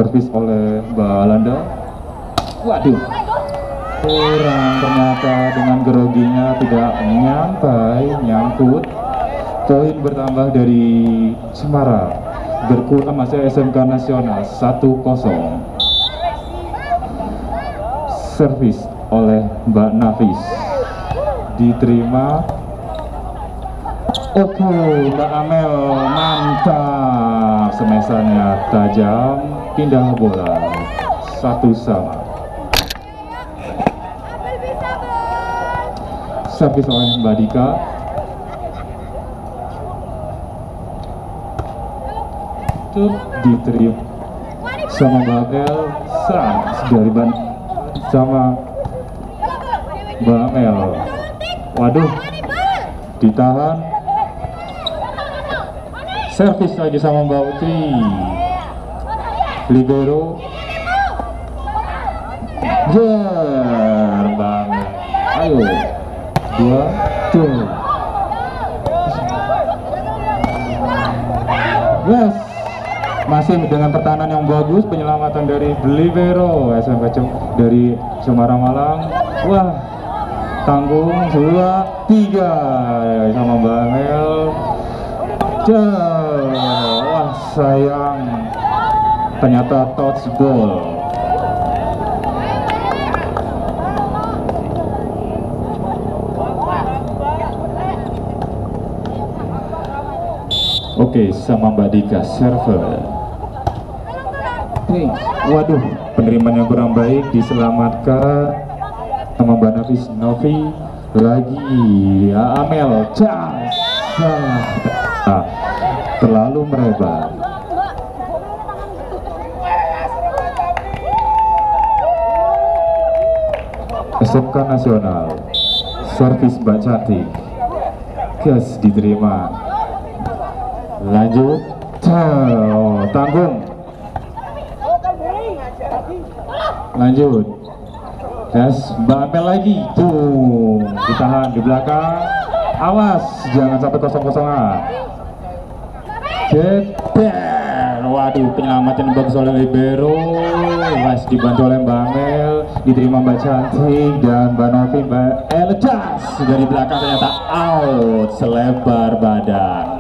Servis oleh Balanda. Waduh, kurang ternyata, dengan groginya tidak nyangkut. Poin bertambah dari Cemara, berkurang masih SMK Nasional 1-0. Servis oleh Mbak Nafis, diterima. Oke, Mbak Amel, mantap, semesannya tajam, pindah bola 1-1. Servis oleh Mbak Dika. Tuh, diterima sama Mbak Amel, dari ban sama Mbak Amel. Waduh, ditahan. Servis lagi sama Mbak Utri. Libero. Bang. Ayo. 2-2. Yes. Masih dengan pertahanan yang bagus, penyelamatan dari Libero SMK dari Cemara Malang. Wah, tanggung 2-3 sama Mbak Amel. Wah, sayang, ternyata touch ball. Oke, sama Mbak Dika, server. Waduh, penerimaan yang kurang baik, diselamatkan sama Mbak Nafis. Novi lagi, Amel, terlalu melebar. SMK Nasional, servis Mbak Cantik, gas diterima. Lanjut, tanggung. Lanjut, gas Mbak Amel lagi, tuh, ditahan di belakang. Awas, jangan sampai kosong-kosongan. Jeter, waduh, penyelamatan bagus oleh Libero. Mas dibantu oleh Mbak Amel, diterima Mbak Cantik dan Mbak Novi. Mbak Eljas dari belakang ternyata out, selebar badan.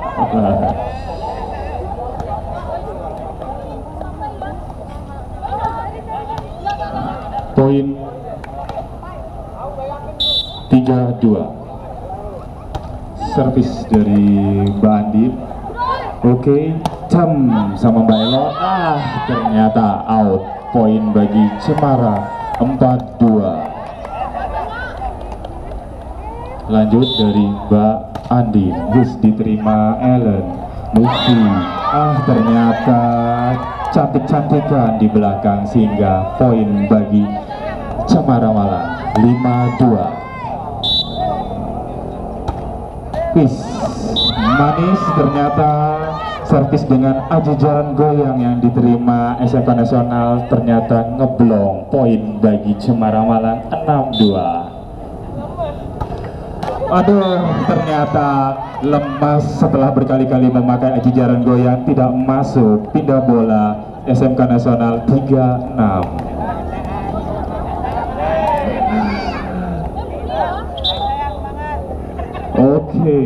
Poin 3-2. Servis dari Mbak Andip. Oke, sama Mbak Elo. Ternyata out. Poin bagi Cemara 4-2. Lanjut dari Mbak Andip. Gus diterima Ellen. Mufi. Ternyata cantik-cantikan di belakang sehingga poin bagi Cemara Malang 5-2. Manis, ternyata servis dengan ajaran goyang yang diterima SMK Nasional ternyata ngeblong. Poin bagi Cemara Malang 6-2. Aduh, ternyata lemas setelah berkali-kali memakai ajaran goyang, tidak masuk. Pindah bola SMK Nasional 3-6. Oke.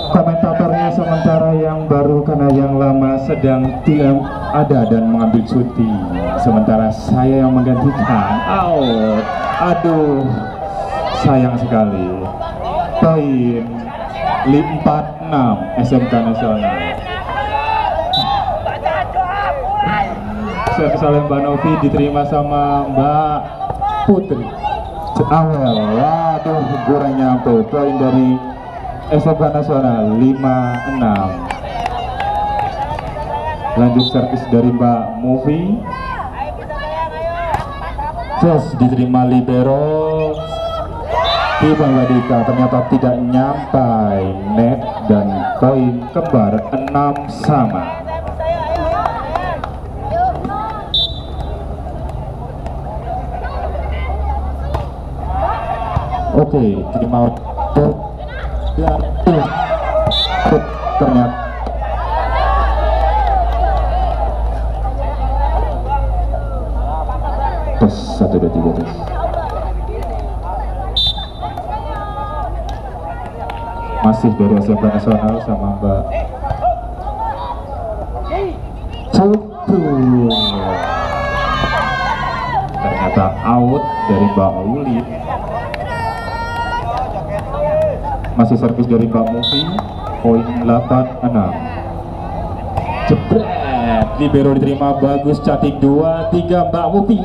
Komentatornya sementara yang baru karena yang lama sedang tidak ada dan mengambil cuti. Sementara saya yang menggantikan. Out. Aduh, sayang sekali. Poin 4-6 SMK Nasional. Servis oleh Mbak Novi, diterima sama Mbak Putri. Waduh, kurang nyampe. Poin dari SMK Nasional 5-6. Lanjut servis dari Mbak Movi. Diterima Libero. Tiba Mbak Dika, ternyata tidak nyampai net dan poin kembar 6 sama. Oke, terima dan ternyata tes 1 2 3 tes. Masih dari SMK Nasional sama Mbak Cukup. Ternyata out dari Mbak Uli. Masih servis dari Mbak Mufi. Poin 86. Jebret, libero diterima bagus, cantik 2-3 Mbak Mufi.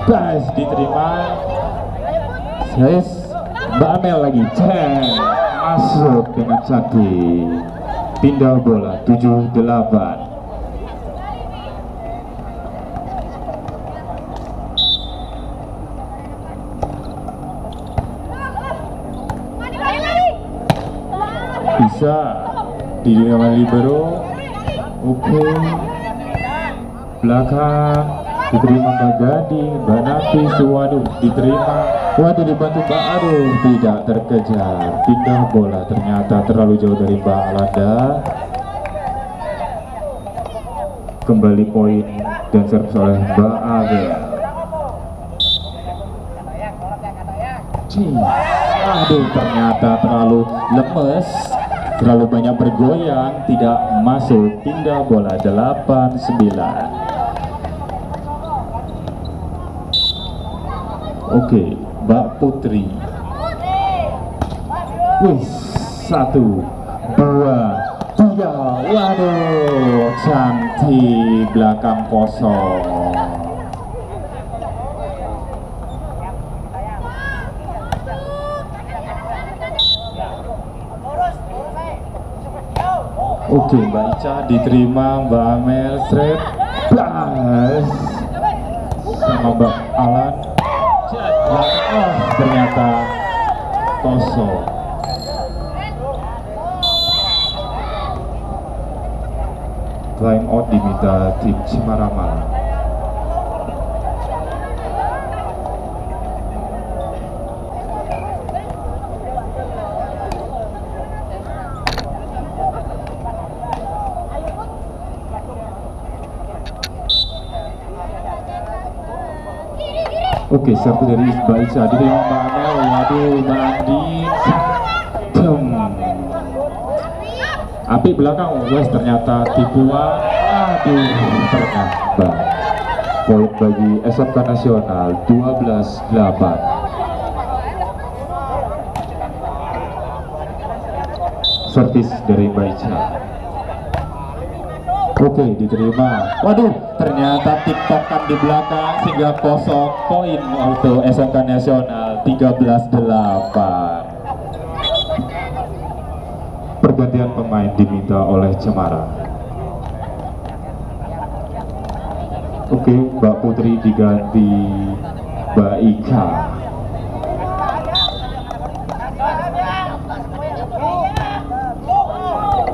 Bas diterima. Yes, Mbak Amel lagi. Masuk dengan cantik. Pindah bola 7-8. Bisa diterima libero. Oke, belakang diterima Mbak Gading, Mbak Nafis. Waduh, diterima. Waduh, dibantu Mbak. Aduh, tidak terkejar. Pindah bola, ternyata terlalu jauh dari Mbak Alanda. Kembali poin dan servis oleh Mbak Abel. Aduh, ternyata terlalu lemes, terlalu banyak bergoyang, tidak masuk. Pindah bola 8-9. Oke, Mbak Putri. Wis, 1 2 3. Waduh, cantik, belakang kosong. Oke, Mbak Ica diterima Mbak Amel. Straight plus sama Mbak Alan. Oh, ternyata kosong. Time out diminta tim Cimaramal. Oke, satu dari Mbak Ica diterima Mbak Amel. Waduh, Mbak Andi. Api belakang West, ternyata tipuan. Aduh, ternyata poin bagi SMK Nasional 12-8. Servis dari Mbak Ica. Oke, diterima. Waduh, ternyata tiktokan di belakang sehingga kosong. Poin untuk SMK Nasional 13-8. Pergantian pemain diminta oleh Cemara. Oke, Mbak Putri diganti Mbak Ika.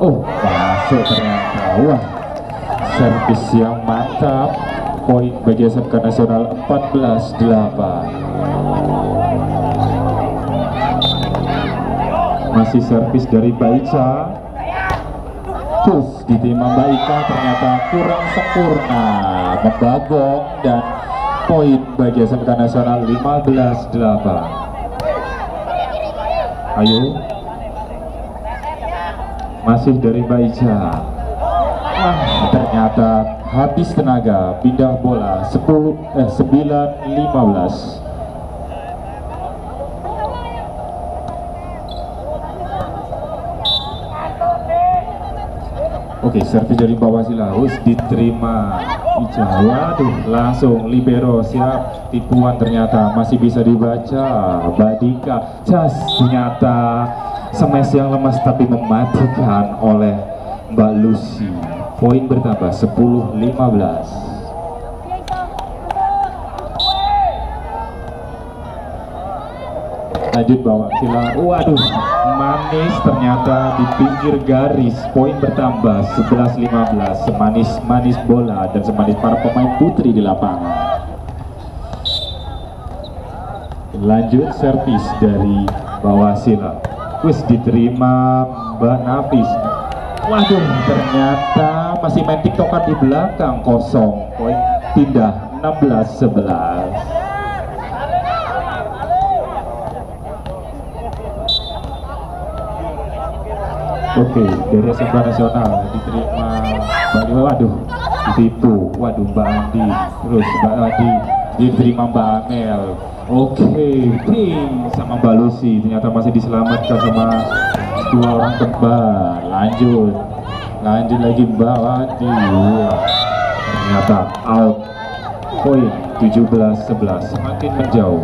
Oh, masuk ternyata. Wah, servis yang mantap. Poin bagi SMK Nasional 14-8. Masih servis dari Mbak Ica. Terus diterima Mbak Ika, ternyata kurang sempurna, membagong, dan poin bagi SMK Nasional 15-8. Ayo, masih dari Mbak Ica. Ternyata habis tenaga. Pindah bola 9-15. Oke, servis dari Mbak Wasila harus diterima Ica. Waduh, langsung libero siap. Tipuan ternyata masih bisa dibaca. Mbak Dika. Ternyata smash yang lemas tapi mematikan oleh Mbak Lucy. Poin bertambah 10-15. Lanjut bawa Sila. Waduh, manis ternyata di pinggir garis. Poin bertambah 11-15. Semanis-manis bola dan semanis para pemain putri di lapangan. Lanjut servis dari bawah sila. Wis diterima Mbak Nafis. Waduh, ternyata masih main tiktokan di belakang. Kosong poin, pindah 16-11. Oke, dari SMK Nasional diterima Mbak Liwa. Waduh, ditipu. Waduh, Mbak Andi. Terus Mbak Adi diterima Mbak Amel. Oke, ping sama Mbak Lucy. Ternyata masih diselamatkan sama dua orang kembar. Lanjut lagi Mbak Wadi. Ternyata out. Poin 17-11, semakin menjauh.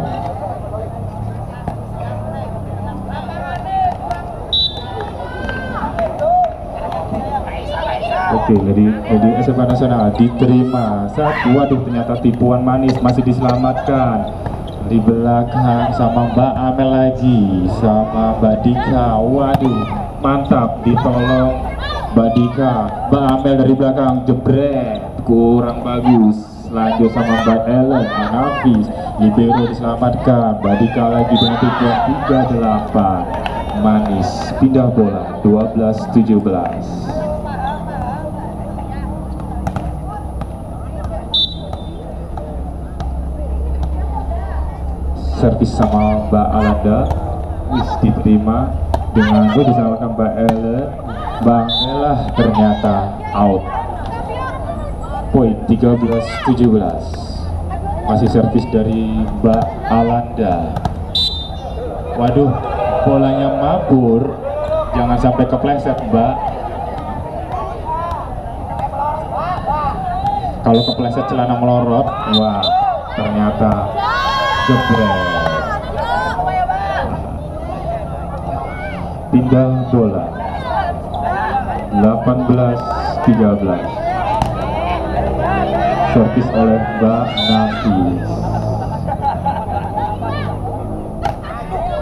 Oke, jadi SMK Nasional diterima satu. Waduh, ternyata tipuan manis, masih diselamatkan di belakang sama Mbak Amel lagi, sama Mbak Dika. Waduh, mantap, ditolong Mbak Dika. Mbak Amel dari belakang jebret, kurang bagus. Lanjut sama Mbak Ellen, Nafis, libero diselamatkan. Mbak Dika lagi dengan tipuan 38. Manis, pindah bola 12-17. Servis sama Mbak Alanda. Wis diterima dengan diselamatkan Mbak Ellen. Mbak Melah ternyata out. Poin 13-17. Masih servis dari Mbak Alanda. Waduh, bolanya mabur. Jangan sampai kepleset, Mbak. Kalau kepleset celana melorot, wah, ternyata jebret. Pindah bola 18-13. Servis oleh Mbak Nafis.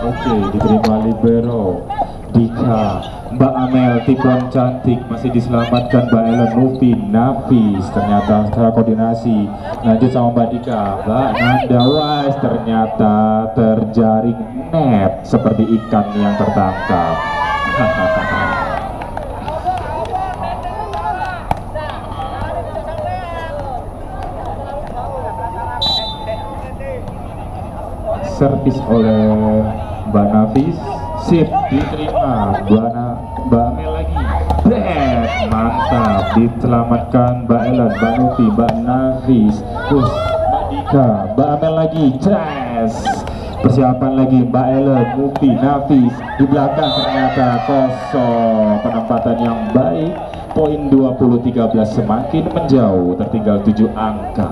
Oke, diterima libero Dika. Mbak Amel tipuan cantik, masih diselamatkan Mbak Ellen. Mufi, Nafis ternyata secara koordinasi. Lanjut sama Mbak Dika. Mbak Nanda, wais, ternyata terjaring net seperti ikan yang tertangkap. Servis oleh Mbak Nafis. Sip, diterima Mbak Amel lagi. Bret, mantap, diselamatkan Mbak Ellen, Mbak Nufi, Mbak Nafis. Terus Mbak Dika, Mbak Amel lagi. Tres, persiapan lagi Mbak Ellen, Nufi, Nafis. Di belakang ternyata kosong. Penempatan yang baik. Poin 20-13, semakin menjauh, tertinggal 7 angka.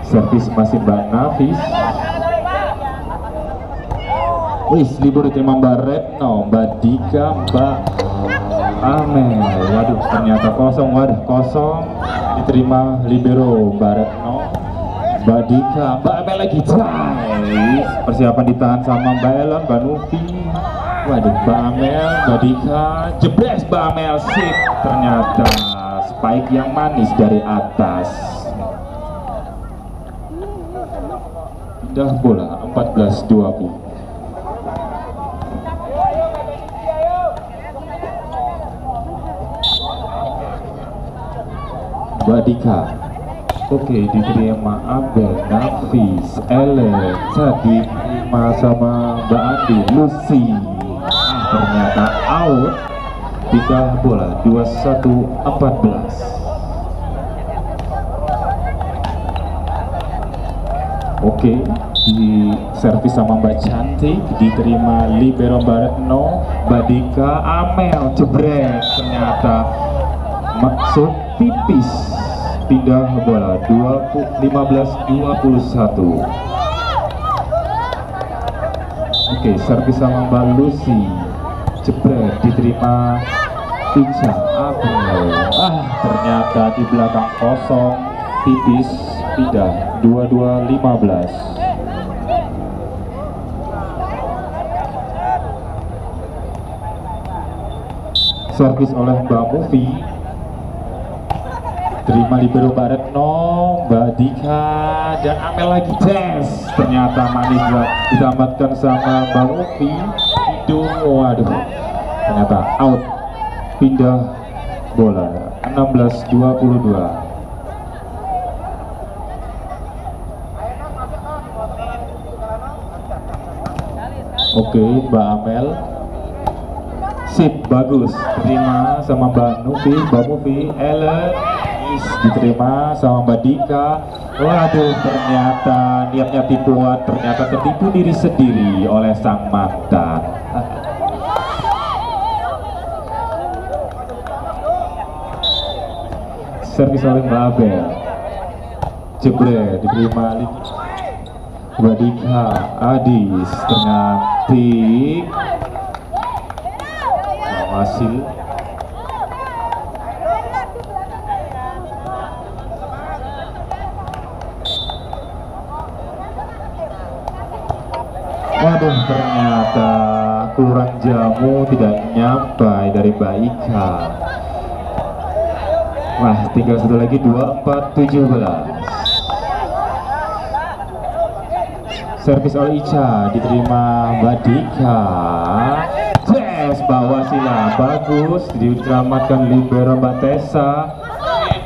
Servis masih Mbak Nafis. Wis, libur diterima Mbak Retno, Mbak Dika, Mbak Amel. Waduh, ternyata kosong. Waduh, kosong. Diterima libero Mbak Retno, Mbak Dika, Mbak Amel lagi. Guys, persiapan ditahan sama Mbak Ellen, Mbak Nufi. Waduh, Mbak Amel, Mbak Dika, jebres Mbak Amel. Sip, ternyata spike yang manis dari atas. Pindah bola 14-20. Mbak Dika. Oke, diterima Abel, Nafis, Ellen. Diterima sama Mbak Andi, Lucy. Ternyata out. Pindah bola 21-14. Oke, di servis sama Mbak Cantik, diterima libero Mbak Retno, Mbak Dika, Amel, jebret, ternyata maksud tipis. Pindah bola 15-21. Oke, servis sama Mbak Lucy, jebret, diterima Ica, Abel. Ternyata di belakang kosong, tipis. Pindah 22-15. Servis oleh Mbak Mufi. terima libero Mbak Retno, Mbak Dika, dan Amel lagi tes. Ternyata manis juga diselamatkan sama Mbak Upi. Hidung, waduh, ternyata out. Pindah bola 16-22. Oke, Mbak Amel. Sip, bagus. Terima sama Mbak Nufi, Mbak Mufi, Ellen. Diterima sama Mbak Dika. Waduh, ternyata niatnya tipuan, ternyata tertipu diri sendiri oleh sang mantan. Servis oleh Mbak Abel. Jebret, diterima Mbak Dika. Adis, ternyata hasil. Waduh, ternyata kurang jamu, tidak nyampai dari Mbak Ika. Wah, tinggal satu lagi, 24-17. Servis oleh Ica, diterima Mbak Dika. Yes, bawa sila, bagus, diselamatkan libero Mbak Tessa.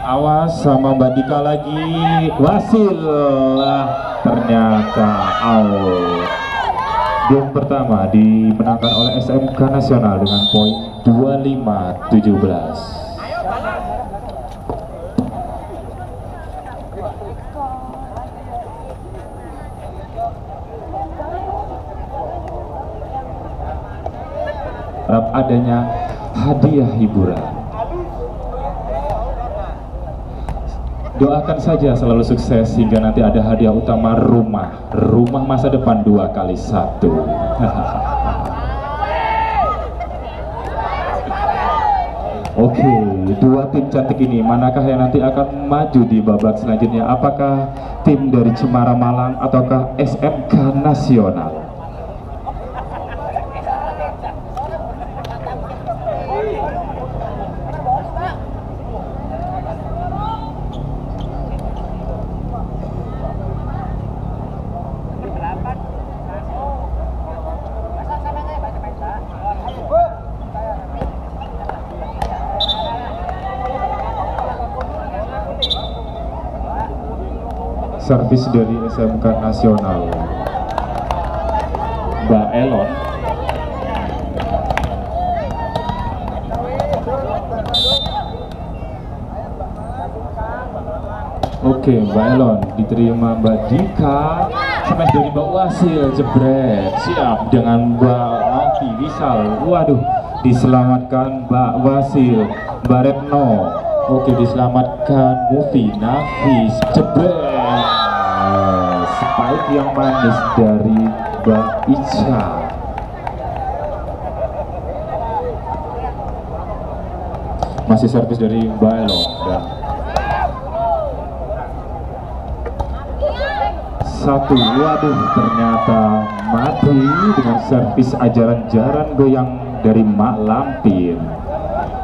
Awas sama Mbak Dika lagi, wasil. Ternyata out. Game pertama dimenangkan oleh SMK Nasional dengan poin 25-17. Harap adanya hadiah hiburan. Doakan saja selalu sukses hingga nanti ada hadiah utama rumah masa depan 2x1. Oke, dua tim cantik ini manakah yang nanti akan maju di babak selanjutnya? Apakah tim dari Cemara Malang ataukah SMK Nasional? Servis dari SMK Nasional, Mbak Elon. Oke, Mbak Elon diterima Mbak Dika. Smash dari Mbak Wasil, jebret. Siap dengan Mbak Alfi Wisal. Waduh, diselamatkan Mbak Wasil. Mbak Retno. Oke, diselamatkan Mufi Nafis, jebret. Spike yang manis dari Mbak Ica. Masih servis dari Mbak Elo dan satu. Waduh, ternyata mati dengan servis ajaran jaran goyang dari Mak Lampir.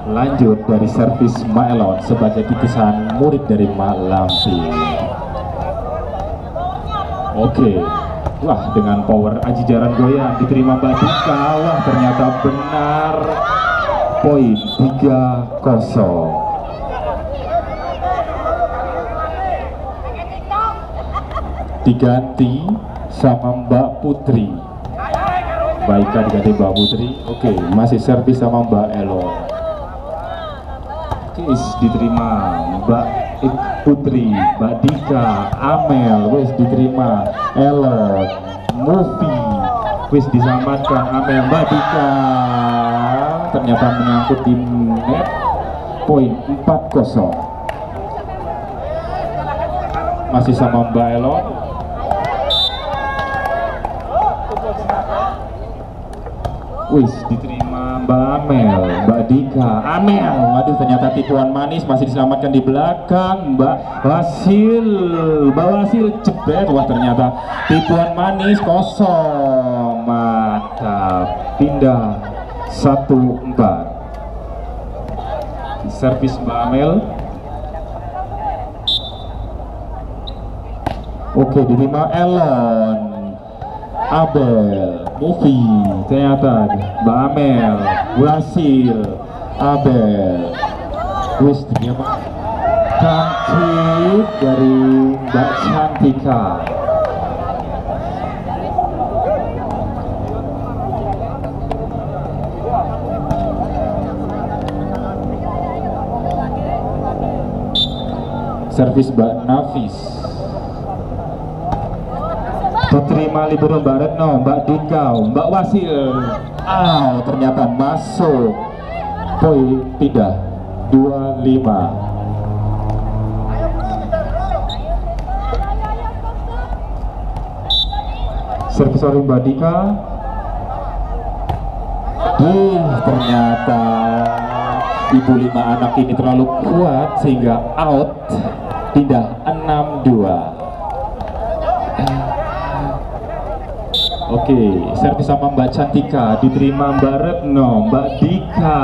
Lanjut dari servis Mak Elon sebagai titisan murid dari Mak Lampir. Oke, wah dengan power aji jaran goyang diterima Mbak Dika. Wah, ternyata benar, poin 3-0. Diganti sama Mbak Putri. Baiklah, diganti Mbak Putri. Oke, masih servis sama Mbak Elo. Wis diterima Mbak Putri, Mbak Dika, Amel, wis diterima Elo, Mufi, wis diselamatkan Amel. Mbak Dika ternyata menyangkut di net, poin 4-0. Masih sama Mbak Elo. Wis diterima Mbak Amel, Mbak Dika, Amel. Waduh, ternyata tipuan manis, masih diselamatkan di belakang Mbak Wasil. Mbak Wasil jebret. Wah, ternyata tipuan manis, kosong. Mantap. Pindah 1-4. Servis Mbak Amel. Oke, diterima Elon. Abel, Movie, ternyata Mbak Amel, Wasil, Abel. Wis terima cantik dari Mbak Cantika. Servis Mbak Nafis. Diterima libero Mbak Retno, Mbak Dika, Mbak Wasil. Ternyata masuk. Poin pindah 25. Servis oleh Mbak Dika. Ternyata ibu 5 anak ini terlalu kuat sehingga out. Pindah 62. Oke, servis sama Mbak Cantika, diterima Mbak Retno, Mbak Dika,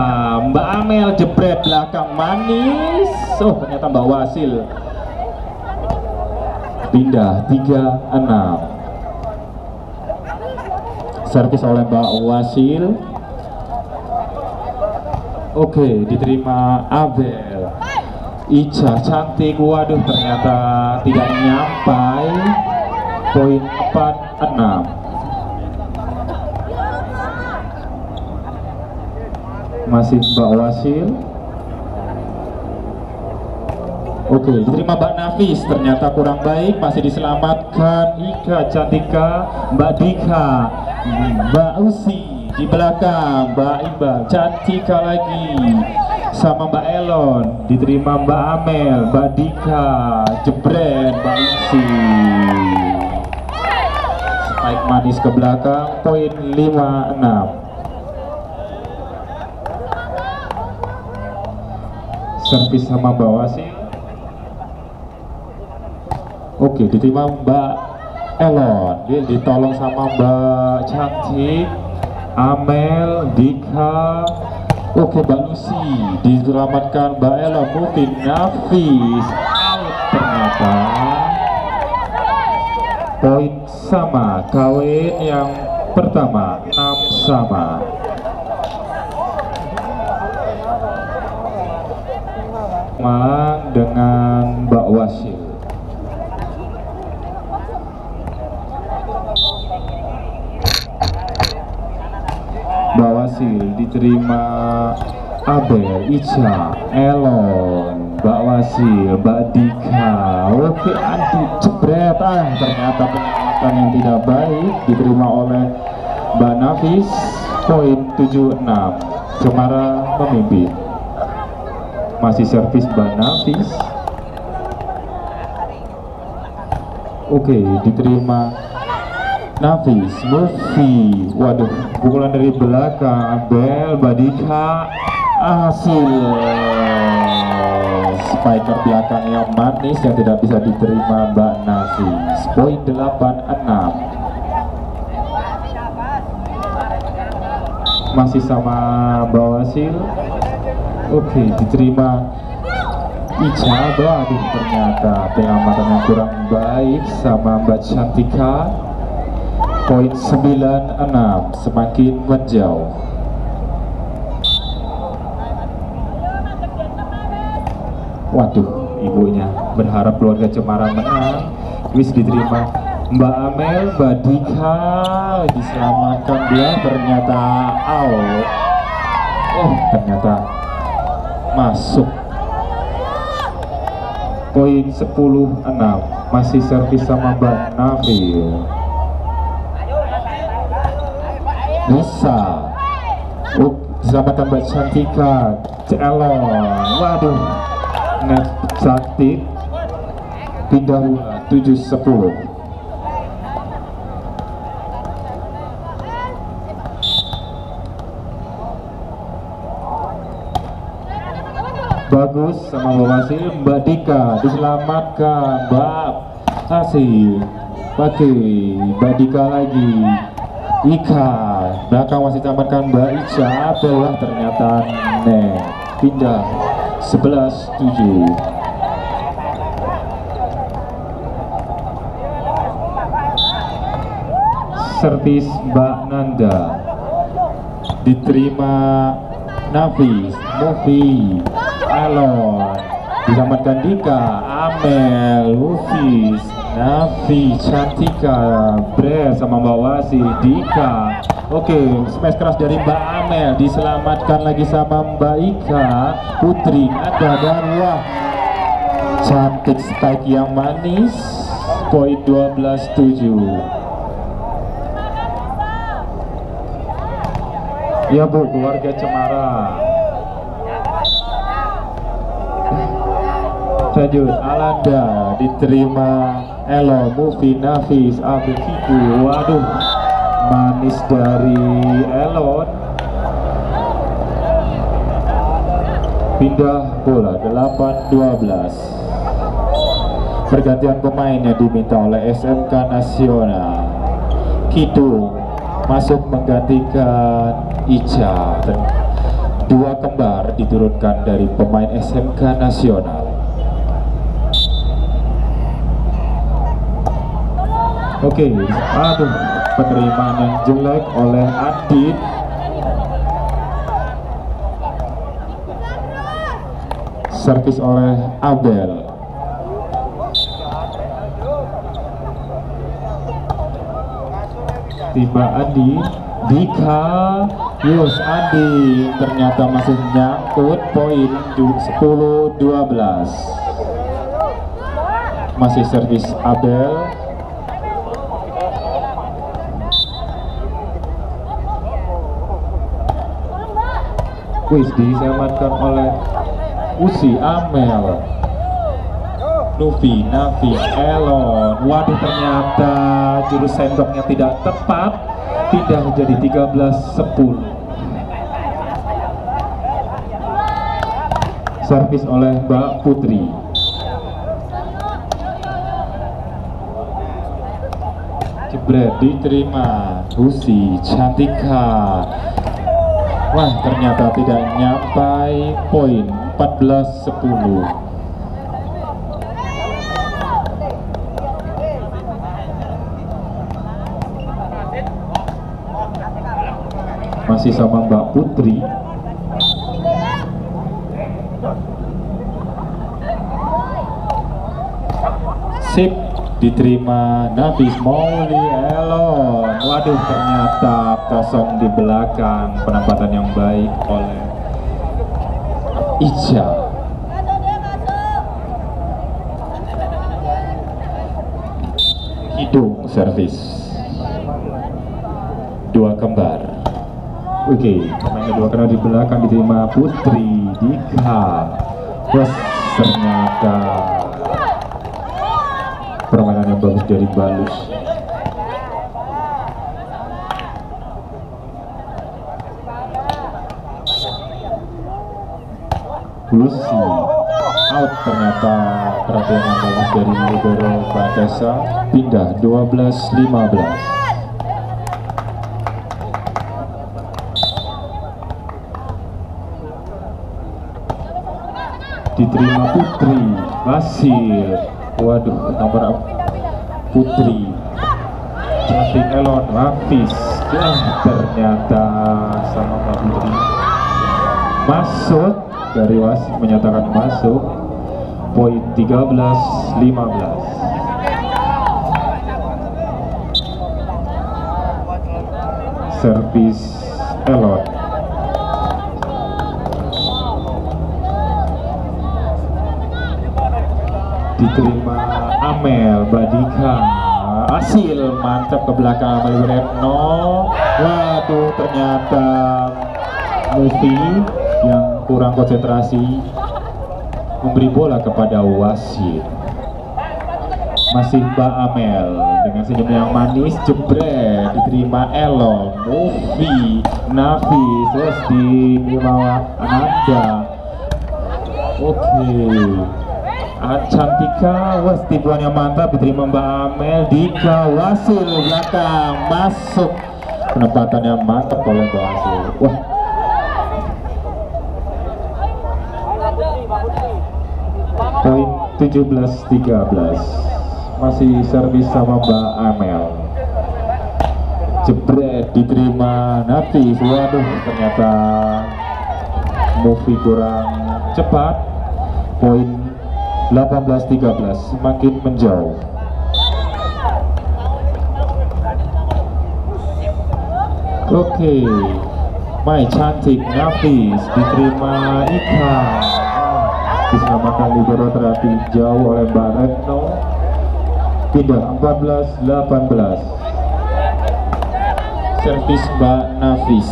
Mbak Amel, jebret belakang manis. Ternyata Mbak Wasil. Pindah 36. Servis oleh Mbak Wasil. Oke, diterima Abel. Ica cantik, waduh ternyata tidak nyampai. Poin 46. Masih Mbak Wasil. Oke, diterima Mbak Nafis, ternyata kurang baik, masih diselamatkan Ika Cantika, Mbak Dika, Mbak Usi di belakang, Mbak Iba, Cantika lagi sama Mbak Elon, diterima Mbak Amel, Mbak Dika, jebret Mbak Usi. Spike manis ke belakang, poin 56. Servis sama Mbak Wasil. Oke, diterima Mbak Elon. Dia ditolong sama Mbak Cantik, Amel, Dika. Oke, Mbak Lucy diselamatkan Mbak Elon. Mungkin Nafis out ternyata. Poin sama, kawin yang pertama 6 sama. Malang dengan Mbak Wasil. Mbak Wasil diterima Abel, Ica, Elon, Mbak Wasil, Mbak Dika. Oke, aduh jebret. Ternyata penyelamatan yang tidak baik diterima oleh Mbak Nafis. Poin 76. Cemara memimpin. Masih servis Mbak Nafis. Oke, diterima Nafis, Movie. Waduh, pukulan dari belakang Abel, Mbak Dika. Hasil spiker belakang yang manis yang tidak bisa diterima Mbak Nafis. Poin 86. Masih sama Mbak Wasil. Oke, diterima Ica. Aduh, ternyata pengamatan yang kurang baik sama Mbak Cantika. Poin 96, semakin menjauh. Waduh, ibunya berharap keluarga Cemara menang. Wis diterima Mbak Amel, Mbak Dika diselamatkan dia, ternyata out. Ternyata masuk. Poin 10-6, masih servis sama Mbak Nafil. Bisa. Diselamatkan Mbak Cantika, Elon. Waduh, net cantik. Pindah 7-10. Bagus sama Mbak Wasil. Mbak Dika diselamatkan Mbak Hasil. Pakai Mbak Dika lagi. Ika belakang masih diselamatkan Mbak Ica. Adalah ternyata net. Pindah 11-7. servis Mbak Nanda, diterima Nafis, Mufi, Elon, diselamatkan Dika, Amel, Mufis, Nafi, Cantika, Bre sama Mbak Wasi, Dika. Oke, smash keras dari Mbak Amel, diselamatkan lagi sama Mbak Ika, Putri, Nada, dan wah, cantik spike yang manis. Poin 12-7. Ya Bu, keluarga Cemara. Lanjut, Alanda, diterima Elo, Mufi, Nafis, Abel, Kiku. Waduh, manis dari Elon. Pindah bola 8-12. Pergantian pemainnya diminta oleh SMK Nasional. Kidung masuk menggantikan Ica. Dan dua kembar diturunkan dari pemain SMK Nasional. Oke, aduh, penerimaan yang jelek oleh Adit. Servis oleh Abel. Tiba Adi, Dika, Yus Adi ternyata masih nyangkut. Poin 10-12. Masih servis Abel. Wis diselamatkan oleh Usi, Amel, Nufi, Nafi, Elon. Waduh, ternyata jurus sendoknya tidak tepat, pindah menjadi 13-10. Servis oleh Mbak Putri. Jebret diterima Usi, Cantika. Wah, ternyata tidak nyampai. Poin 14-10. Masih sama Mbak Putri. Sip, diterima Nafis, Mauli, Elon. Waduh, ternyata kosong di belakang. Penempatan yang baik oleh Ica. Hidung servis. Dua kembar. Oke, pemain kedua karena di belakang diterima Putri, Dika. Terus ternyata permainan yang bagus dari Balus. Lucy out, ternyata perhatian yang bagus dari libero Batesa. Pindah 12-15. Diterima Putri, Basil. Waduh, nomor Putri, cantik Elon, Hafiz. Ternyata sama Mbak Putri. Masuk dari wasit menyatakan masuk. Poin 13-15. Servis Elon. Diterima Amel, Badika. Hasil mantap ke belakang Amel Retno. Waduh, ternyata Mufi yang kurang konsentrasi memberi bola kepada wasit. Masih Mbak Amel dengan senyum yang manis. Jebret diterima Elon, Mufi, Nafi. Terus diterima Ananda. Oke, Cantika, was tipuannya mantap, diterima Mbak Amel. Dika, Wasil belakang masuk, penempatannya mantap oleh Mbak Wasil. Wah, poin 17-13. Masih servis sama Mbak Amel. jebret diterima Nafis. Waduh, ternyata movie kurang cepat. Poin 18-13 semakin menjauh. Oke, Mai cantik Nafis diterima Ika. Diselamatkan libero terapi jauh oleh Mbak Retno. Pindah 14-18. Servis Mbak Nafis.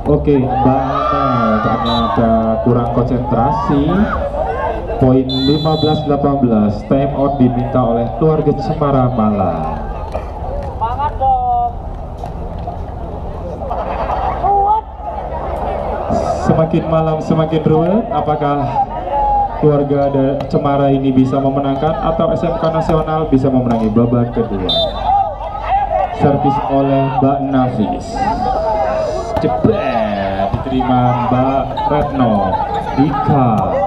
Oke, Mbak Ana ternyata kurang konsentrasi. Poin 15-18. Time out diminta oleh keluarga Cemara Malang. Semangat dong. Semakin malam semakin ruwet. Apakah keluarga Cemara ini bisa memenangkan atau SMK Nasional bisa memenangi babak kedua? Servis oleh Mbak Nafis. Jebret diterima Mbak Retno. Dika.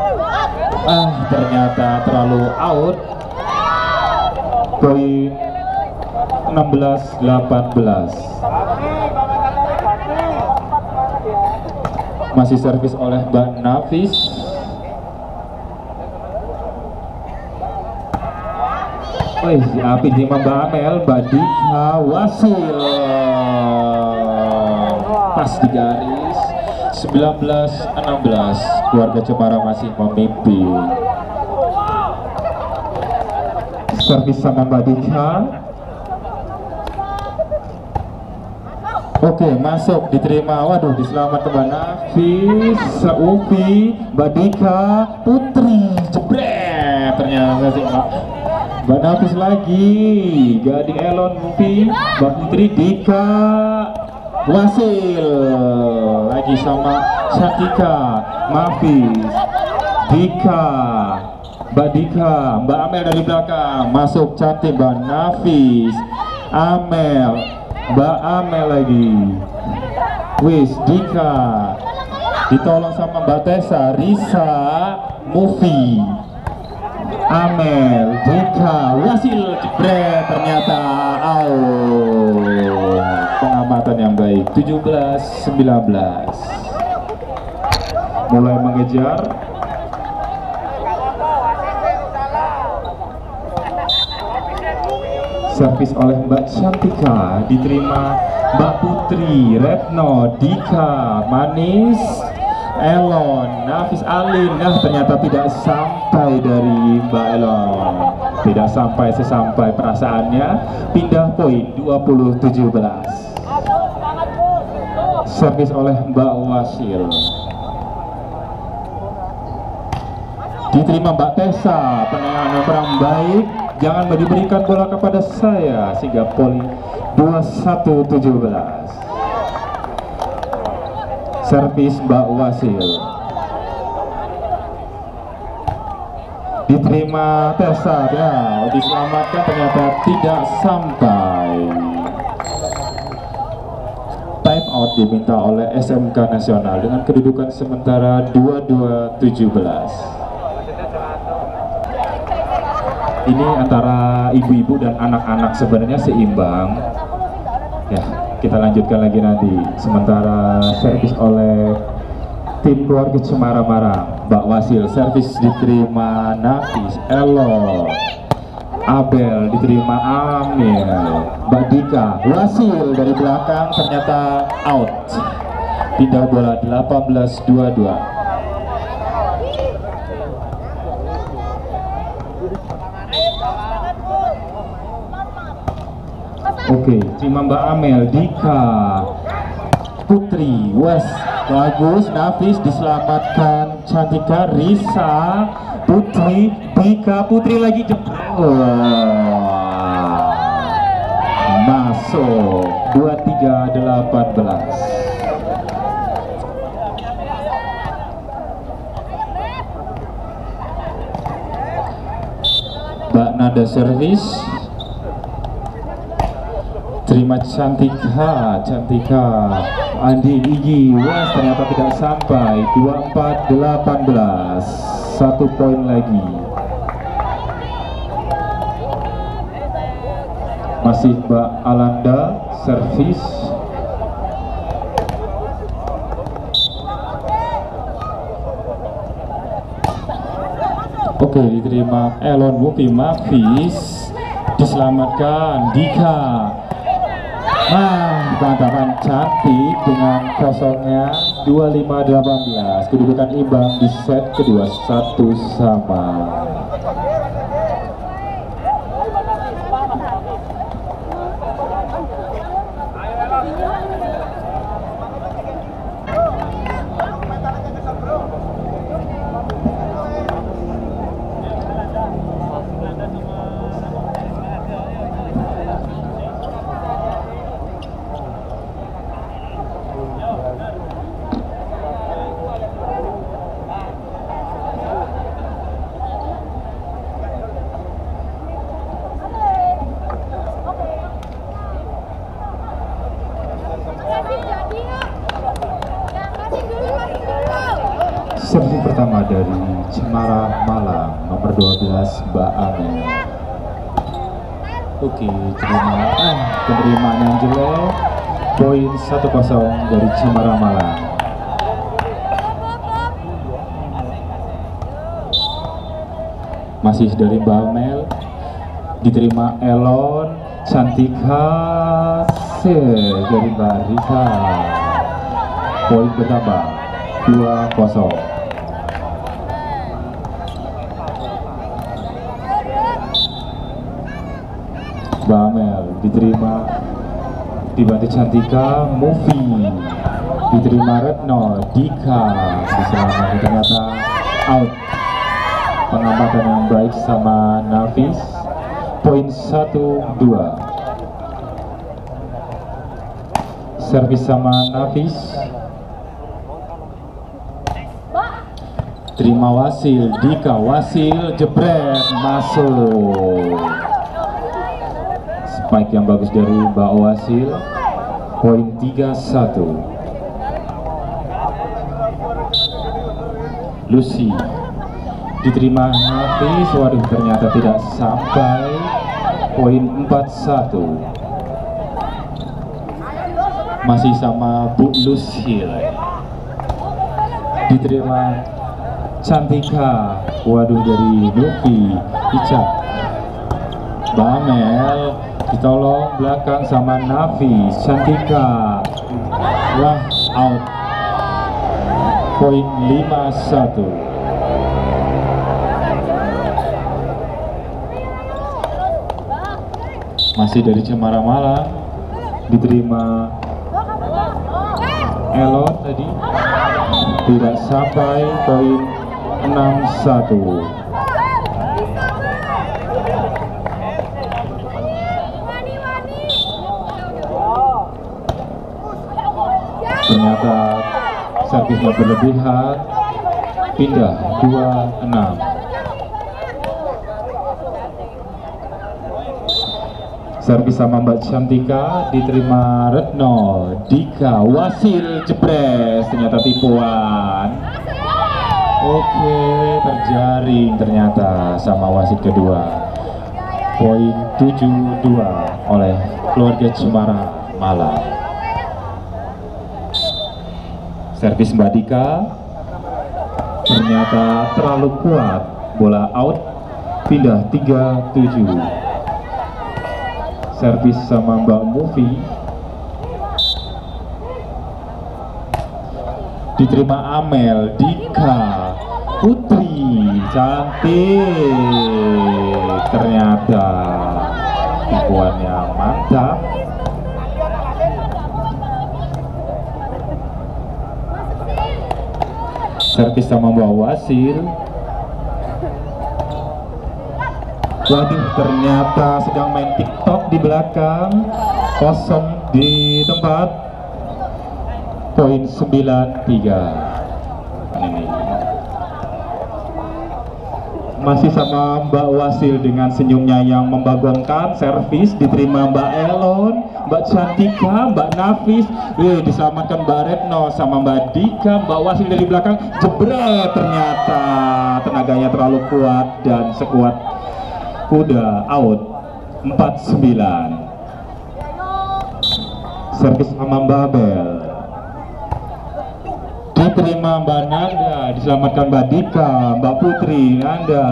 Ternyata terlalu out. Poin 16-18. Masih servis oleh Mbak Nafis. Api di Mbak Amel. Mbak Dika. Wasil pas di garis. 19-16. Keluarga Cemara masih memimpin. Servis sama Mbak Dika. Oke, masuk diterima. Waduh, diselamatkan Mbak Nafis. Seupi Mbak Dika. Putri jebret. Ternyata sih Mbak Nafis lagi. Gading Elon Upi. Mbak Putri Dika. Wasil lagi sama Syatika. Nafis. Dika. Mbak Dika. Mbak Amel dari belakang. Masuk cantik Mbak Nafis. Amel. Mbak Amel lagi. Wis Dika. Ditolong sama Mbak Tessa. Risa. Mufi. Amel. Dika. Wasil jebret. Ternyata pengamatan yang baik. 17-19. Mulai mengejar. Servis oleh Mbak Cantika. Diterima Mbak Putri. Retno. Dika. Manis. Elon. Nafis Alin. Ternyata tidak sampai dari Mbak Elon. Tidak sampai sesampai perasaannya. Pindah poin 20-17. Servis oleh Mbak Wasil. Diterima Mbak Tessa. Penanganan kurang baik. Jangan diberikan bola kepada saya. Sehingga poin 21-17. Servis Mbak Wasil. Diterima Tessa. Diselamatkan, ternyata tidak sampai. Time out diminta oleh SMK Nasional dengan kedudukan sementara 22-17. Ini antara ibu-ibu dan anak-anak sebenarnya seimbang. Ya, kita lanjutkan lagi nanti. Sementara servis oleh tim keluarga Cemara Marang. Mbak Wasil. Servis diterima Nafis. Elo. Abel. Diterima Amil. Mbak Dika. Wasil dari belakang ternyata out. Pindah bola 18-22. Oke, terima Mbak Amel. Dika. Putri. Wes. Bagus. Nafis diselamatkan. Cantika. Risa. Putri. Dika. Putri lagi. Masuk. 23-18. Mbak Nada servis. Terima Cantika. Andi Igi. Wah, ternyata tidak sampai. 24-18. 1 poin lagi. Masih Mbak Alanda, servis. Oke, diterima Elon Wuki Mafis, diselamatkan Dika. Nah, bantahan cantik dengan kosongnya 25-18. Kedudukan imbang di set kedua 1-1. Servis pertama dari Cemara Malang, nomor 12 Mbak Amel. Oke, penerimaan yang jelek. Poin 1-0 dari Cemara Malang. Masih dari Mbak Amel, diterima Elon, Cantika dari Mbak Rika. Poin bertambah 2-0. Mbak Amel diterima, dibantu Cantika, Movie, diterima Retno, Dika, diselamatkan, ternyata out. Pengamatan yang baik sama Nafis. Poin 1-2. Servis sama Nafis. Terima Wasil, Dika, Wasil jebret, masuk. Spike yang bagus dari Mbak Wasil. Poin 3-1. Lucy diterima Nafis, waduh ternyata tidak sampai. Poin 4-1. Masih sama Bu Lucy. Diterima Cantika, waduh dari Nufi, Ica. Bamel ditolong belakang sama Nafis, Cantika, wah out. Poin 5-1. Masih dari Cemara Malang, diterima Elon tadi, tidak sampai. Poin 6-1. Ternyata servisnya berlebihan, pindah 2-6. Servis sama Mbak Cantika, diterima Retno, Dika, Wasil jebres, ternyata tipuan. Oke, terjaring ternyata sama wasit kedua. Poin 7-2 oleh keluarga Cemara Malang. Servis Mbak Dika ternyata terlalu kuat, bola out, pindah 3-7. Servis sama Mbak Mufi, diterima Amel, Dika, Putri, cantik, ternyata tipuannya mantap. Servis sama Mbak Wasil, waduh ternyata sedang main TikTok di belakang, kosong di tempat. Poin 9-3. Ini masih sama Mbak Wasil dengan senyumnya yang membagongkan. Servis diterima Mbak Elon, Mbak Cantika, Mbak Nafis, diselamatkan Mbak Retno sama Mbak Dika. Mbak Wasil dari belakang jebret, ternyata tenaganya terlalu kuat dan sekuat kuda, out. 4-9. servis sama Mbak Abel. Diterima Mbak Nanda, diselamatkan Mbak Dika, Mbak Putri, Nanda.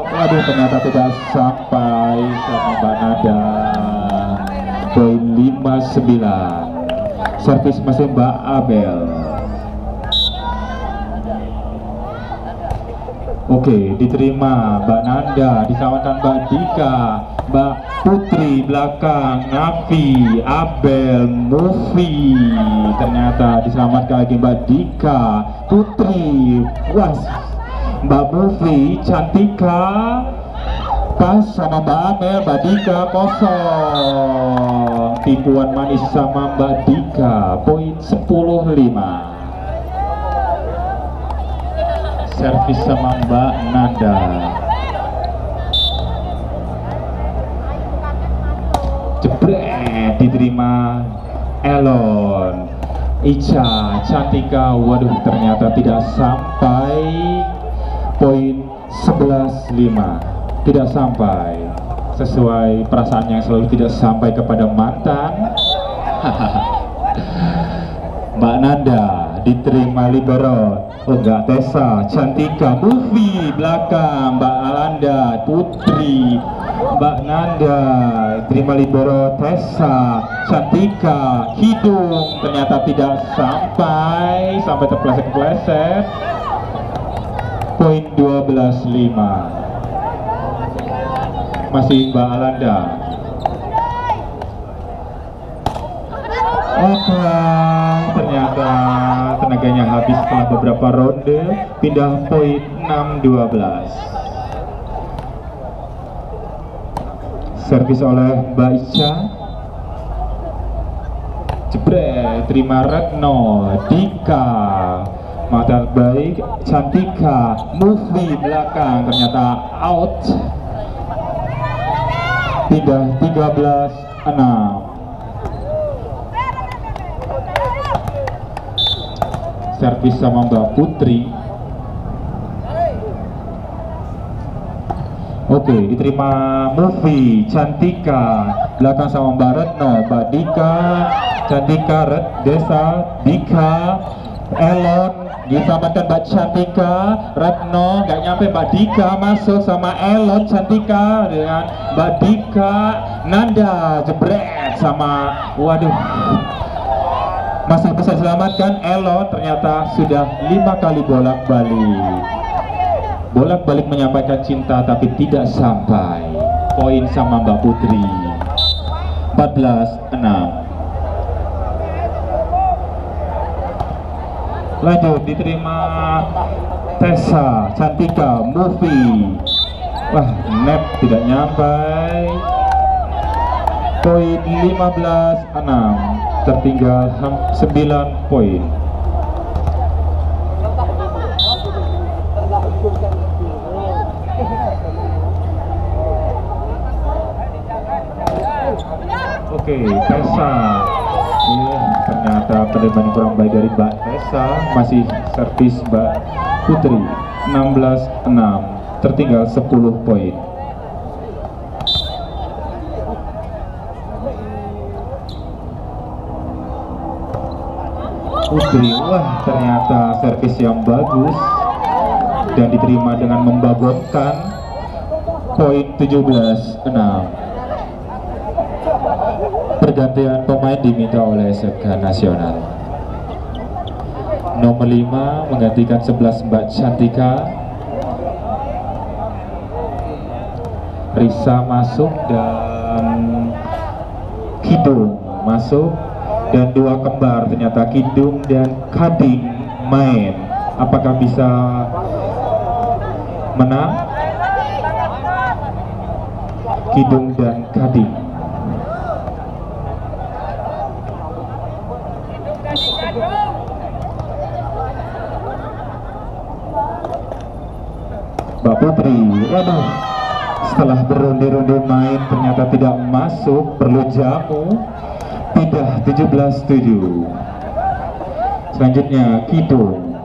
Waduh, ternyata tidak sampai sama Mbak Nanda. Poin 5-9. Servis masih Mbak Abel. Oke, diterima Mbak Nanda, diselamatkan Mbak Dika, Mbak Putri belakang, Nafi, Abel, Mufi. Ternyata diselamatkan lagi Mbak Dika, Putri, was, Mbak Mufi, Cantika, pas sama Mbak Amel, Mbak Dika kosong. Tipuan manis sama Mbak Dika, poin 10-5. Servis sama Mbak Nanda. Jebret, diterima Elon, Ica, Cantika. Waduh, ternyata tidak sampai. Poin 11-5. Tidak sampai. Sesuai perasaannya yang selalu tidak sampai kepada mantan. Mbak Nanda diterima libero. Oh enggak, Tessa, Cantika, Mufi belakang, Mbak Alanda, Putri, Mbak Nanda, terima libero, Tessa, Cantika, hidung, ternyata tidak sampai terpleset-pleset. Poin 12-5. Masih Mbak Alanda. Ternyata tenaganya habis setelah beberapa ronde. Pindah poin 6-12. Servis oleh Mbak Ica. Jebret, terima Retno, Dika, mata baik, Cantika, Mufi belakang, ternyata out. Pindah 13-6. Servis sama Mbak Putri. Oke, diterima Mufi, Cantika, belakang sama Mbak Retno, Mbak Dika, Cantika, Desa, Dika, Elon, diselamatkan Mbak Cantika, Retno, nggak nyampe Mbak Dika, masuk sama Elon, Cantika dengan Mbak Dika, Nanda, jebret sama, waduh. Masih bisa diselamatkan Elon, ternyata sudah 5 kali bolak-balik menyampaikan cinta tapi tidak sampai. Poin sama Mbak Putri 14-6. Lanjut, diterima Tessa, Cantika, Mufi. Wah, net tidak nyampe. Poin 15-6. Tertinggal 9 poin. Oke, Tessa. Ternyata penerimaan kurang baik dari Mbak Tessa. Masih servis Mbak Putri 16-6. Tertinggal 10 poin. Putri, wah ternyata servis yang bagus dan diterima dengan membagongkan. Poin 17-6. Pergantian pemain diminta oleh SMK Nasional. Nomor 5 menggantikan 11 Mbak Cantika. Risa masuk dan Kidung masuk. Dan 2 kembar, ternyata Kidung dan Kading main. Apakah bisa menang? Kidung dan Kading. Mbak Putri, waduh, setelah berronde-ronde main ternyata tidak masuk, perlu jamu. Pindah 17-7. Selanjutnya Kidung.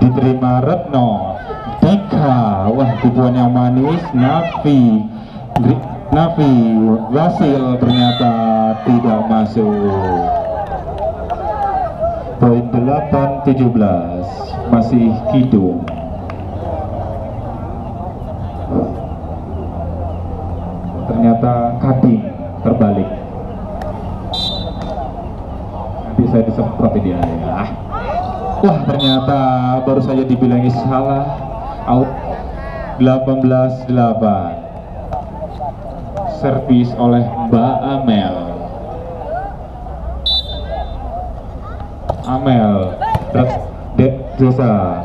Diterima Retno, Dika, wah tipuan yang manis, Nafi, Nafi Wasil ternyata tidak masuk. Poin 8-17 masih Kidung. Ternyata Kading terbalik. Nanti saya disemprot dia ya. Wah, ternyata baru saja dibilangi salah. Out. 18-8. Servis oleh Mbak Amel. Desa.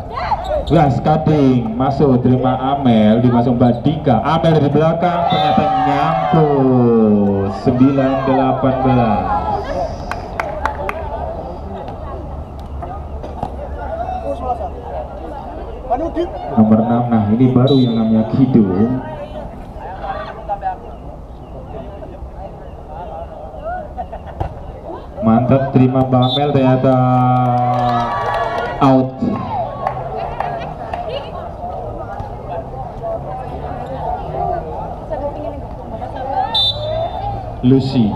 Gas Kading masuk, terima Amel, dimasuk Mbak Dika. Amel dari belakang ternyata nyangkut. 9-18. Nomor 6, nah ini baru yang namanya Kidung. Mantap, terima Bamel, ternyata out. Lucy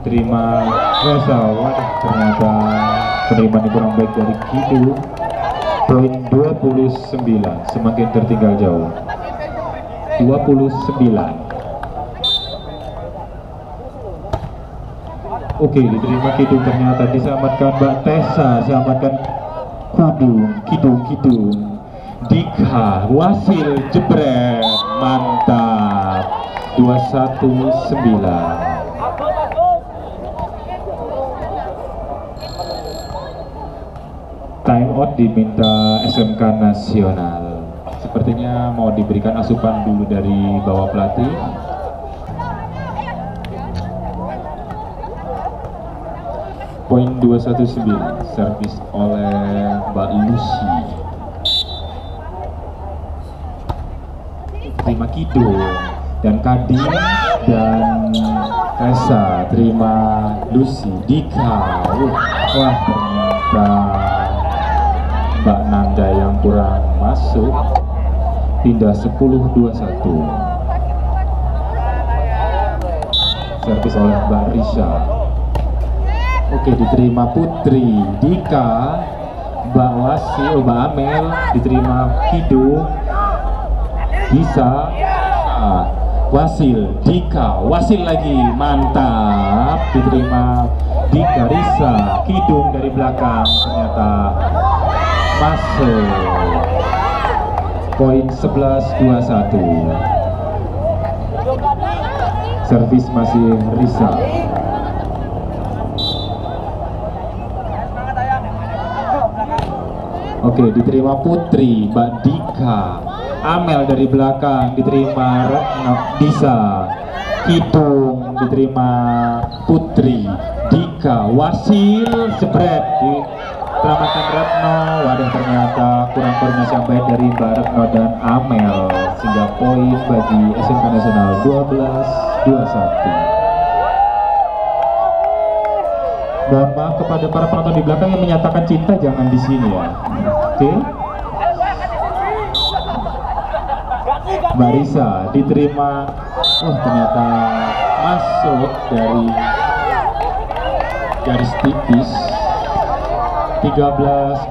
terima Reza. Waduh, ternyata penerimaan yang kurang baik dari Kidung. Poin 29, semakin tertinggal jauh. 29. Oke, diterima Kidung, ternyata diselamatkan Mbak Tessa, selamatkan Kidung. Dika, Wasil, jebret, mantap. 21-9. Time out diminta SMK Nasional. Sepertinya mau diberikan asupan dulu dari bawah pelatih. Poin 21-9, servis oleh Mbak Lucy. Terima Kidung dan Kading dan Tessa, terima Lucy. Dika, wah ternyata Mbak Nanda yang kurang masuk. Pindah 10-21. Servis oleh Mbak Risha. Oke, diterima Putri. Dika, Mbak Wasil, Mbak Amel, diterima Kidung. Bisa Wasil, Dika, Wasil lagi, mantap, diterima Dika. Risa, Kidung dari belakang ternyata masuk. Poin 11-21. Servis masih Risa. Oke, diterima Putri, Mbak Dika. Amel dari belakang, diterima Retno. Bisa Kidung, diterima Putri. Dika, Wasil, jebret, diselamatkan Retno. Waduh, ternyata kurang koordinasi yang baik dari Mbak Retno dan Amel, sehingga poin bagi SMK Nasional 12-21. Mohon maaf kepada para penonton di belakang yang menyatakan cinta, jangan di sini ya. Oke. Mbak Risa diterima. Ternyata masuk dari garis tipis. 13-21.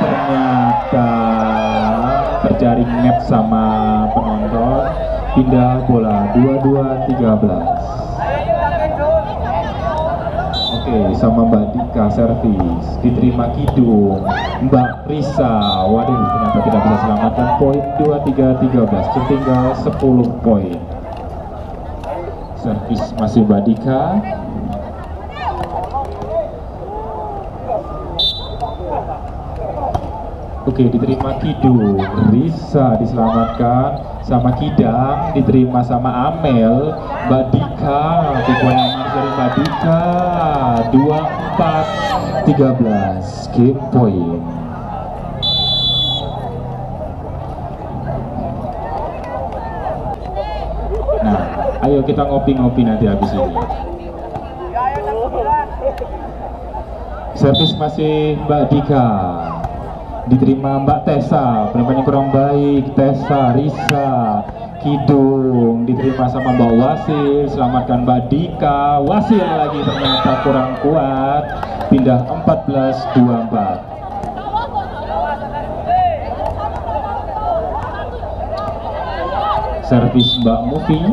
Ternyata terjaring net sama penonton. Pindah bola 22-13. Oke, sama Mbak Dika servis, diterima Kidung. Mbak Risa, waduh, ternyata tidak bisa selamatkan. Poin 23-13, tertinggal 10 poin. Servis masih Mbak Dika. Oke, diterima Kidung. Risa diselamatkan sama Kidang, diterima sama Amel. Mbak Dika, tipuan yang dari Mbak Dika. 24-13, game point. Nah, ayo kita ngopi-ngopi nanti habis ini. Servis masih Mbak Dika. diterima Mbak Tessa, penampilannya kurang baik. Tessa, Risa, Kidung diterima sama Mbak Wasil, selamatkan Mbak Dika. Wasil lagi ternyata kurang kuat, pindah 14-24. Servis Mbak Mufi,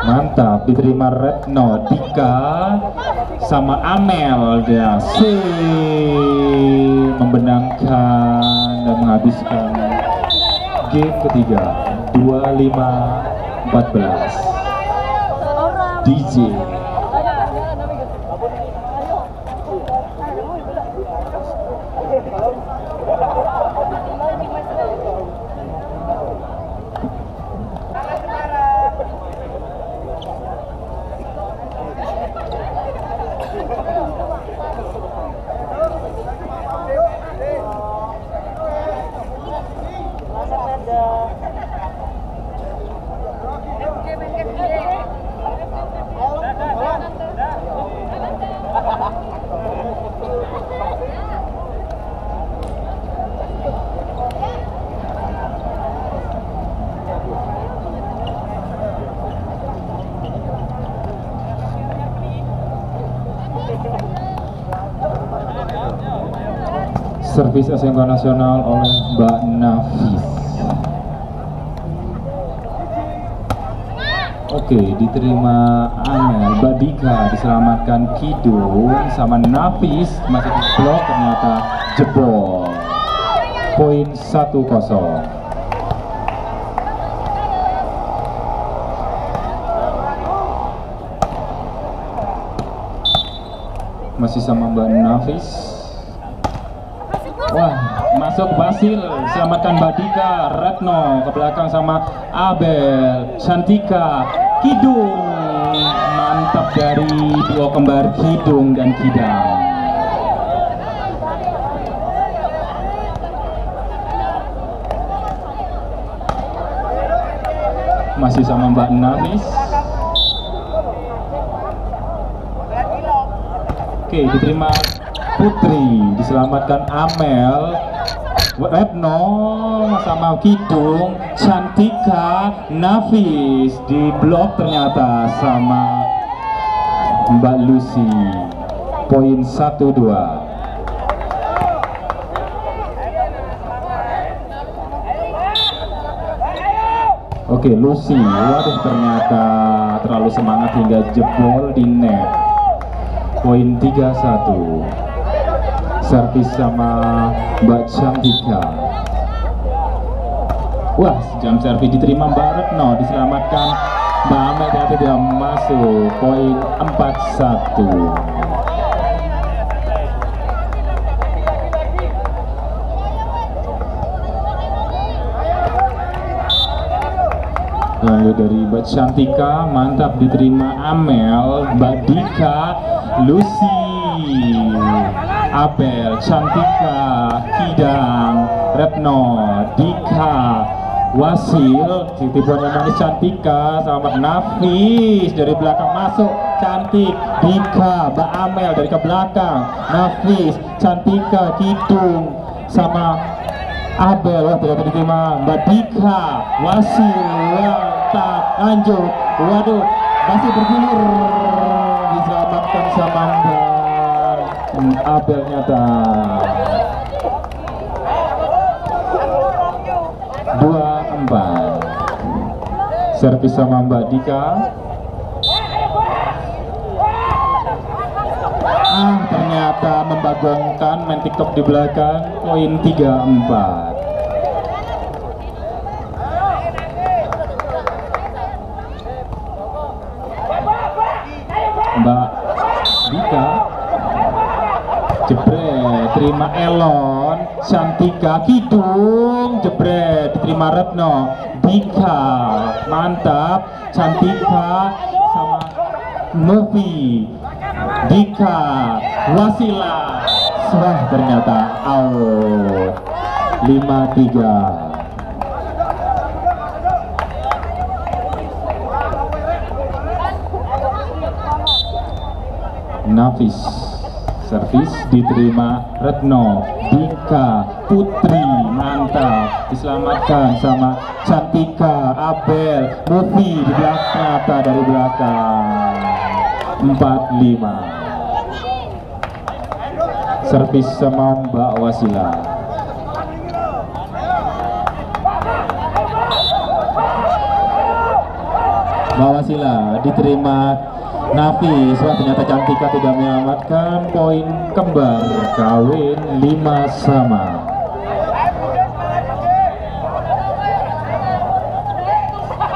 mantap, diterima Retno. Dika sama Amel, dia membenangkan dan menghabiskan game ketiga 25-14. DJ servis SMK nasional oleh Mbak Nafis. Oke, diterima Amel. Mbak Dika diselamatkan Kidung sama Nafis, masih di blok, ternyata jebol. Poin 1-0. Masih sama Mbak Nafis. Wah, masuk Basil, selamatkan Mbak Dika. Retno ke belakang sama Abel, Cantika, Kidung, mantap dari duo kembar Kidung dan Kidang. Masih sama Mbak Nafis. Oke, diterima Putri, diselamatkan Amel. Retno sama Kidung, Cantika, Nafis di blok ternyata sama Mbak Lucy. Poin 1-2. Oke, Lucy, waduh ternyata terlalu semangat hingga jebol di net. Poin 3-1. Servis sama Mbak Cantika. Wah, jam servis diterima Mbak Retno, diselamatkan Mbak Amel, ternyata tidak masuk. Poin 4-1. Lalu dari Mbak Cantika, mantap, diterima Amel. Mbak Dika, Lucy, Abel, Cantika, Kidang, Retno, Dika, Wasil, titipan manis Cantika sama Nafis dari belakang masuk. Cantik, Dika, Mbak Amel dari ke belakang. Nafis, Cantika, Kidung sama Abel, tidak diterima Mbak Dika. Wasil, tak lanjut, waduh, masih bergulir, diselamatkan sama Mbak Abel nyata. 2-4. Servis sama Mbak Dika. Ternyata membagongkan, main TikTok di belakang. Poin 3-4. Mbak Dika jebret, terima Elon. Cantika, Kidung, jebret, diterima Retno. Dika, mantap. Cantika sama Novi. Dika, Wasila, wah ternyata out. 5-3. Nafis servis diterima Retno, Dika, Putri, mantap, diselamatkan sama Cantika, Abel, Mufi di belakang mata dari belakang. 4-5. Servis sama Mbak Wasila. Mbak Wasila diterima Nafi, ternyata Cantika tidak menyelamatkan. Poin kembar kawin 5 sama.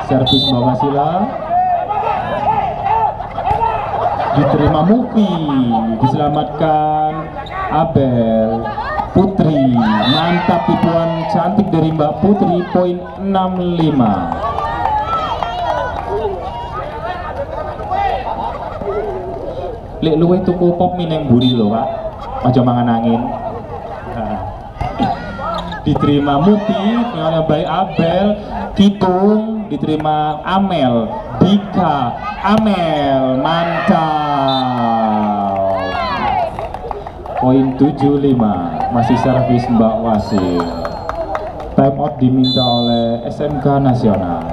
Servis Mbak Wasila diterima Mufi, diselamatkan Abel. Putri, mantap tipuan cantik dari Mbak Putri. Poin 6-5. Lek luwe tuku pop mie neng buri lho Pak, aja mangan angin. Diterima Mufi, oleh Bayi Abel. Kidung diterima Amel, Dika, Amel, mantap. Poin 7-5, masih servis Mbak Wasil. Time out diminta oleh SMK Nasional.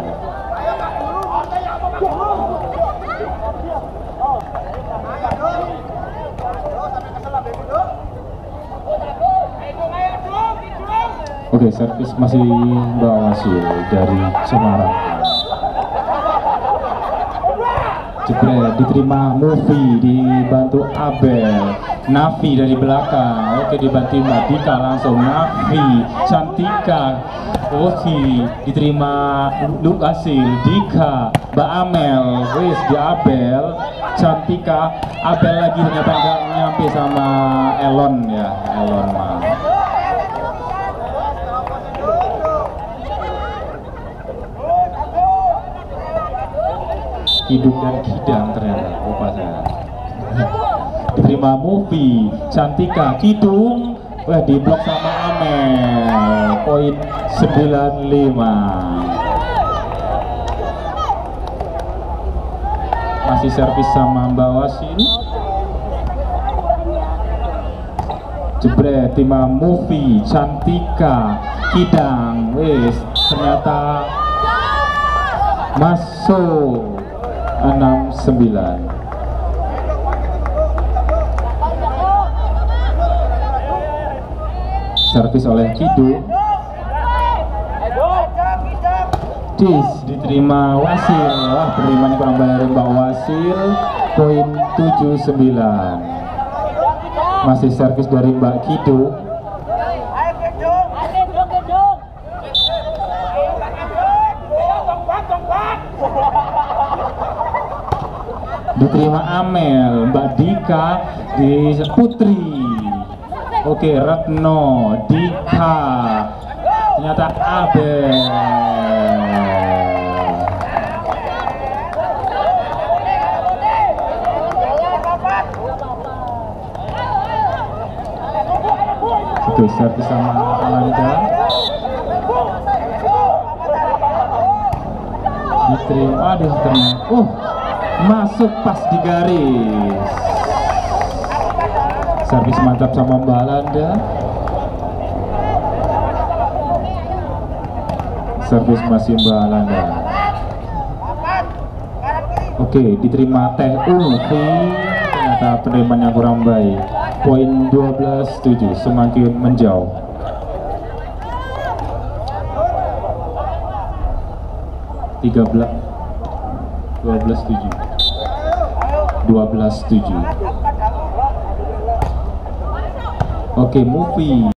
Oke, servis masih Mbak Wasil dari Semarang. Jebret diterima Mufi, dibantu Abel. Nafi dari belakang. Oke, dibantu Mbak Dika langsung. Nafi, Cantika, Mufi diterima Lukasil, Dika, Mbak Amel, wis di Abel, Cantika, Abel lagi ternyata nggak nyampe sama Elon ya, Elon mah. Kidung dan Kidang ternyata lupa saya. Diterima Mufi, Cantika, Kidung, wah diblok sama Amel. Poin 9-5. Masih servis sama Mbak Wasil. Jebret terima Mufi, Cantika, Kidang, wis ternyata masuk. 6-9. Servis oleh Kidung. Dis diterima Wasil. Wah, penerimaan kurang bayar Mbak Wasil. Poin 7-9. Masih servis dari Mbak Kidung. Diterima Amel, Mbak Dika, di Putri. Oke, Retno, Dika, ternyata Abel. Oke, servis sama Amanda. Diterima, diterima. Masuk pas di garis. Servis mantap sama Mbak Landa. Servis masih Mbak Landa. Oke, diterima Teh Ulfi. Ternyata penerimaannya kurang baik. Poin 12-7, semakin menjauh. (13) 12-7. 12-7. Oke, Mufi